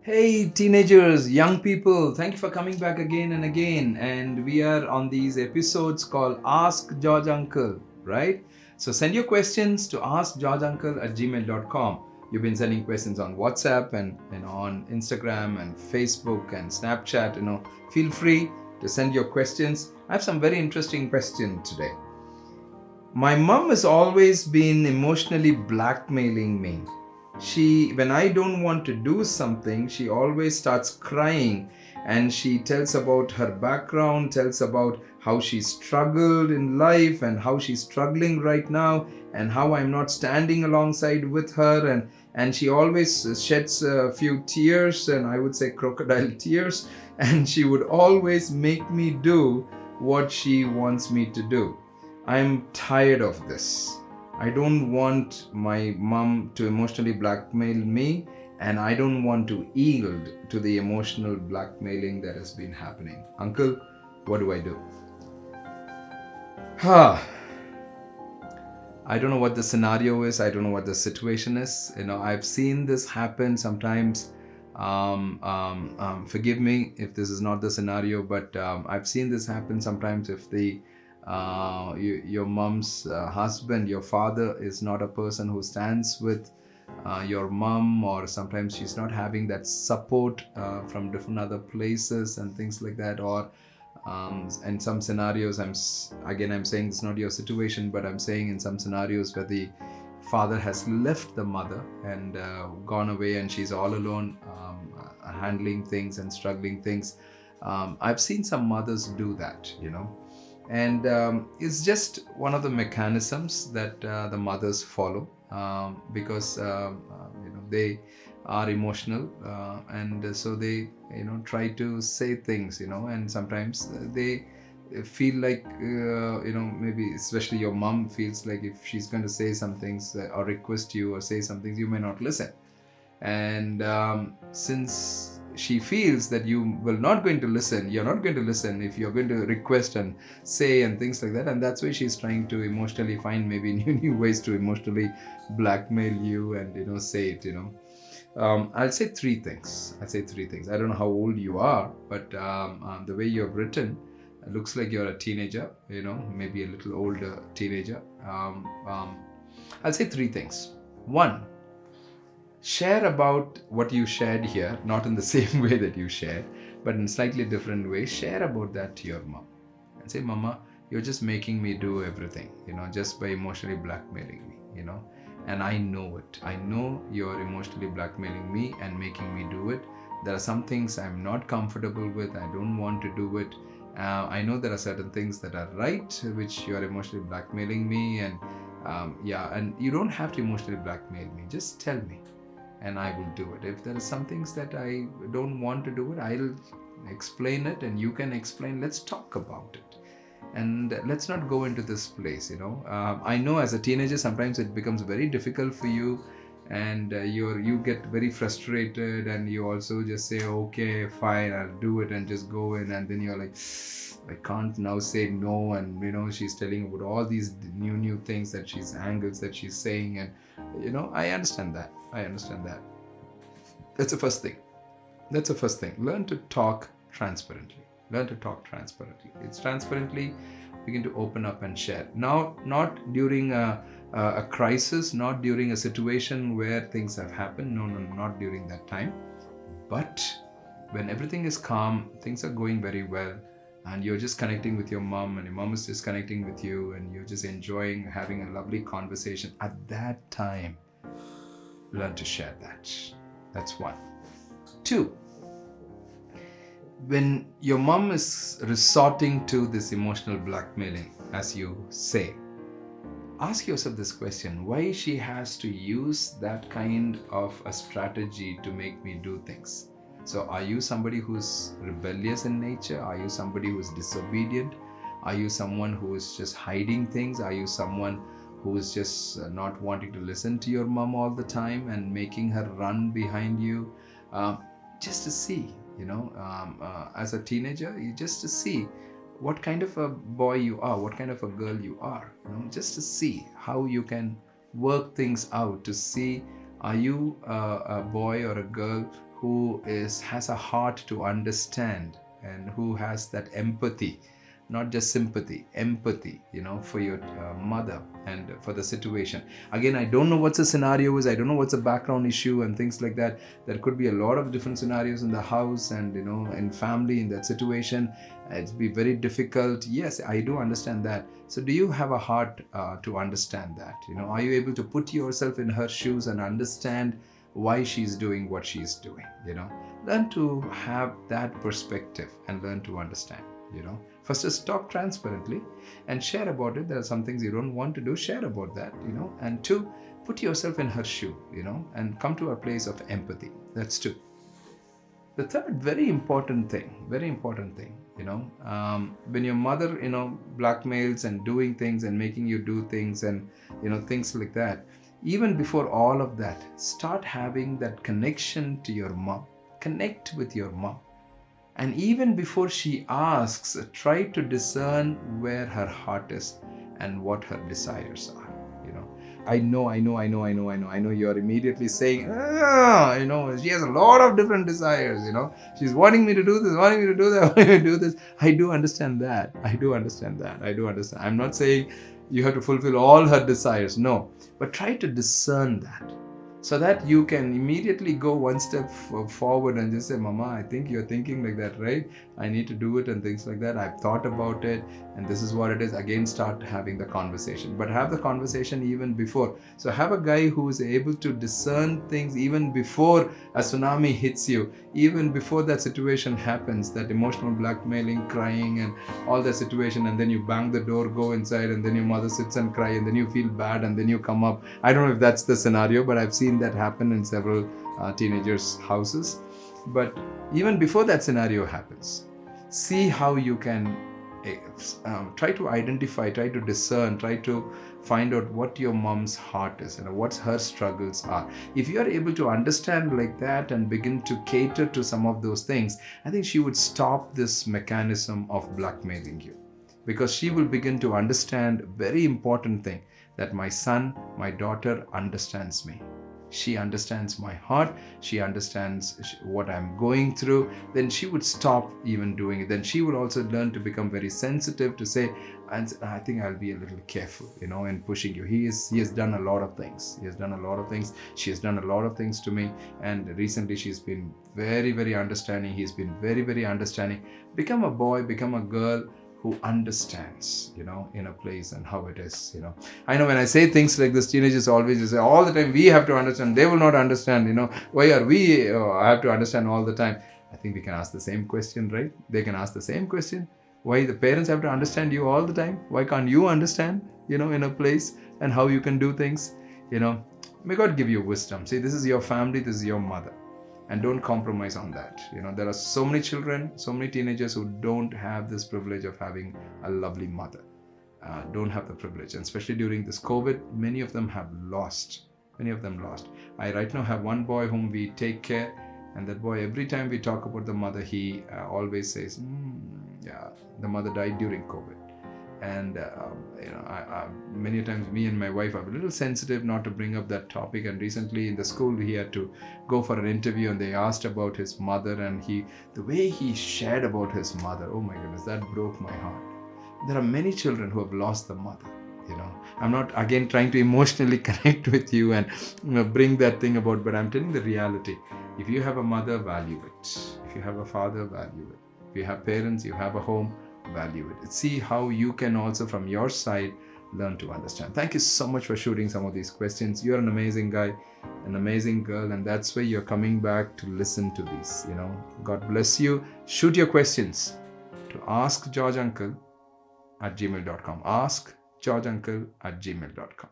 Hey, teenagers, young people, thank you for coming back again and again. And we are on these episodes called Ask George Uncle, right? So send your questions to askgeorgeuncle@gmail.com. You've been sending questions on WhatsApp and on Instagram and Facebook and Snapchat. Feel free to send your questions. I have some very interesting questions today. My mom has always been emotionally blackmailing me. When I don't want to do something, she always starts crying and she tells about her background, tells about how she struggled in life and how she's struggling right now and how I'm not standing alongside with her, and she always sheds a few tears, and I would say crocodile tears, and she would always make me do what she wants me to do. I'm tired of this. I don't want my mom to emotionally blackmail me, and I don't want to yield to the emotional blackmailing that has been happening. Uncle, what do I do? I don't know what the scenario is. I don't know what the situation is. I've seen this happen sometimes. Forgive me if this is not the scenario, but I've seen this happen sometimes if your mom's husband, your father, is not a person who stands with your mom, or sometimes she's not having that support from different other places and things like that. Or in some scenarios, I'm saying it's not your situation, but I'm saying in some scenarios where the father has left the mother and gone away and she's all alone, handling things and struggling things. I've seen some mothers do that, and it's just one of the mechanisms that the mothers follow, because they are emotional, and so they try to say things, and sometimes they feel like, maybe especially your mom feels like if she's going to say some things or request you or say some things, you may not listen. And since she feels that you will not going to listen, you're not going to listen if you're going to request and say and things like that, and that's why she's trying to emotionally find maybe new ways to emotionally blackmail you and say it. I'll say three things. I don't know how old you are, but the way you have written, it looks like you're a teenager, maybe a little older teenager. I'll say three things. One, share about what you shared here, not in the same way that you shared, but in slightly different way. Share about that to your mom and say, Mama, you're just making me do everything, just by emotionally blackmailing me, and I know it. I know you're emotionally blackmailing me and making me do it. There are some things I'm not comfortable with. I don't want to do it. I know there are certain things that are right, which you're emotionally blackmailing me, and and you don't have to emotionally blackmail me. Just tell me and I will do it. If there are some things that I don't want to do it, I'll explain it and you can explain. Let's talk about it. And let's not go into this place, I know as a teenager, sometimes it becomes very difficult for you, and you get very frustrated, and you also just say, okay, fine, I'll do it, and just go in, and then you're like, I can't now say no, and she's telling about all these new things that angles that she's saying, and I understand that. That's the first thing. Learn to talk transparently. It's transparently begin to open up and share. Now, not during a crisis, not during a situation where things have happened. No, not during that time. But when everything is calm, things are going very well, and you're just connecting with your mom, and your mom is just connecting with you, and you're just enjoying having a lovely conversation, at that time, learn to share that. That's one. Two, when your mom is resorting to this emotional blackmailing, as you say, ask yourself this question: why she has to use that kind of a strategy to make me do things? So are you somebody who's rebellious in nature? Are you somebody who's disobedient? Are you someone who is just hiding things? Are you someone who is just not wanting to listen to your mom all the time and making her run behind you? Just to see, as a teenager, just to see what kind of a boy you are, what kind of a girl you are, just to see how you can work things out, to see, are you a boy or a girl who has a heart to understand and who has that empathy, not just sympathy, empathy, for your mother and for the situation. Again, I don't know what the scenario is. I don't know what's the background issue and things like that. There could be a lot of different scenarios in the house and, in family, in that situation. It'd be very difficult. Yes, I do understand that. So do you have a heart to understand that? Are you able to put yourself in her shoes and understand why she's doing what she's doing? Learn to have that perspective and learn to understand. First, just talk transparently and share about it. There are some things you don't want to do, share about that. And two, put yourself in her shoe, and come to a place of empathy. That's two. The third very important thing, when your mother, blackmails and doing things and making you do things and, things like that, even before all of that, start having that connection to your mom. Connect with your mom. And even before she asks, try to discern where her heart is and what her desires are. I know you're immediately saying, she has a lot of different desires, she's wanting me to do this, wanting me to do that, wanting me to do this. I do understand that. I'm not saying you have to fulfill all her desires, no, but try to discern that, so that you can immediately go one step forward and just say, Mama, I think you're thinking like that, right? I need to do it and things like that. I've thought about it and this is what it is. Again, start having the conversation. But have the conversation even before. So have a guy who is able to discern things even before a tsunami hits you, even before that situation happens, that emotional blackmailing, crying and all that situation, and then you bang the door, go inside, and then your mother sits and cry, and then you feel bad, and then you come up. I don't know if that's the scenario, but I've seen that happen in several teenagers' houses. But even before that scenario happens, see how you can try to identify, try to discern, try to find out what your mom's heart is and what her struggles are. If you are able to understand like that and begin to cater to some of those things, I think she would stop this mechanism of blackmailing you, because she will begin to understand a very important thing, that my son, my daughter understands me. She understands my heart. She understands what I'm going through. Then she would stop even doing it. Then she would also learn to become very sensitive to say, and I think I'll be a little careful, in pushing you. He has done a lot of things. She has done a lot of things to me. And recently she's been very, very understanding. He's been very, very understanding. Become a boy, become a girl who understands, in a place and how it is, I know when I say things like this, teenagers always say all the time, we have to understand, they will not understand, why are we, I have to understand all the time. I think we can ask the same question, right? They can ask the same question. Why the parents have to understand you all the time? Why can't you understand, in a place and how you can do things, May God give you wisdom. See, this is your family, this is your mother. And don't compromise on that. There are so many children, so many teenagers who don't have this privilege of having a lovely mother. Don't have the privilege. And especially during this COVID, many of them lost. I right now have one boy whom we take care. And that boy, every time we talk about the mother, he always says, yeah, the mother died during COVID. And many times me and my wife are a little sensitive not to bring up that topic. And recently in the school he had to go for an interview, and they asked about his mother, and the way he shared about his mother, oh my goodness, that broke my heart. There are many children who have lost the mother. I'm not again trying to emotionally connect with you and bring that thing about, but I'm telling the reality. If you have a mother, value it. If you have a father, value it. If you have parents, you have a home, value it. See how you can also from your side learn to understand. Thank you so much for shooting some of these questions. You're an amazing guy, an amazing girl, and that's why you're coming back to listen to these. God bless you. Shoot your questions to askgeorgeuncle@gmail.com. askgeorgeuncle@gmail.com.